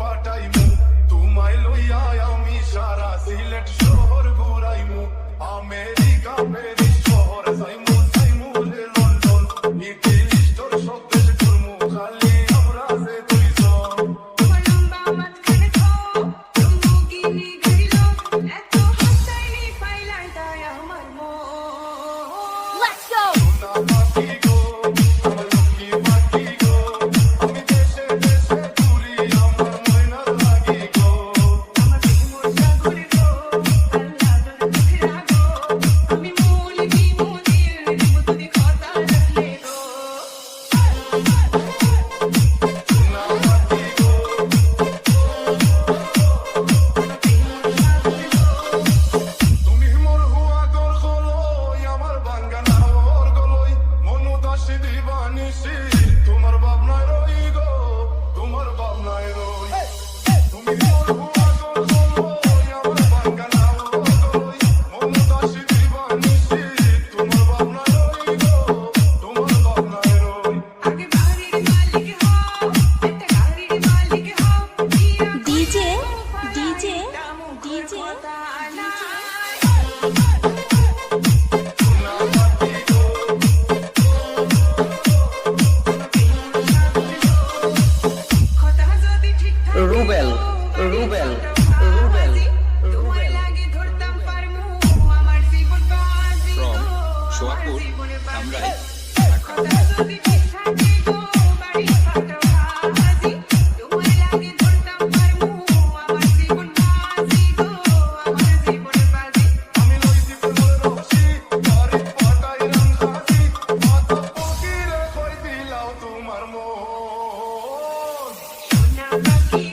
পাঠাইমু তোমায় লইয়া আমি সারা সিলেট শহর ঘুরাইমু আমেরিকা প্যারিস শহর যাইমু যাইমু রে লন্ডন ইটালি তোর সব দেশ ঘুরমু খালি আমরা যে দুইজন তোমার লম্বা মাঝখানে খাও লম্বুগিনি গাড়িলো এত হাসাইনি পাইলাই তাই আমার মন Let's go! না পাখি গো আমার লক্ষ্মী পাখি গো আমি দেশে দেশে ঘুরি আমার ময়না লাগি গো আমার প্রেমর সাগরে গো আল্লাহ দরে চোখে রাখো আমি মূল বিমুদির দেব তুমি কথা রাখলে গো না পাখি গো তুমি মোর হুয়া গর গলই আমার বাঙ্গানা ওর গলই মনু দাসী দিবানিসি তোমার ভাবনায় রই গো তোমার ভাবনায় রই তুমি মোর হুয়া গর গলই আমার বাঙ্গানা ওর গলই মনু দাসী দিবানিসি তোমার ভাবনায় রই গো তোমার ভাবনায় রই আগে বাড়ির মালিক হও একটা গাড়ির মালিক হও DJ, DJ, DJ, কথা যদি ঠিকঠাক রুবেল, রুবেল, রুবেল তোমার রুবেল। লাগে ধরতাম পারমু আমার জীবন বাজি গো From সোয়াপুর, আমার জীবনে বাজি ধামরাই, কথা যদি ঠিকঠাক গো বাড়ি ফাটা বাজি তোমার লাগে ধরতাম পারমু আমার জীবন বাজি গো আমার জীবনে বাজি আমি লইছি ফুলের রশি বাড়ি পাটাই রাঙ্গাছি মাথা ফকিরে কই দিলাও তোমার মন সোনা পাখি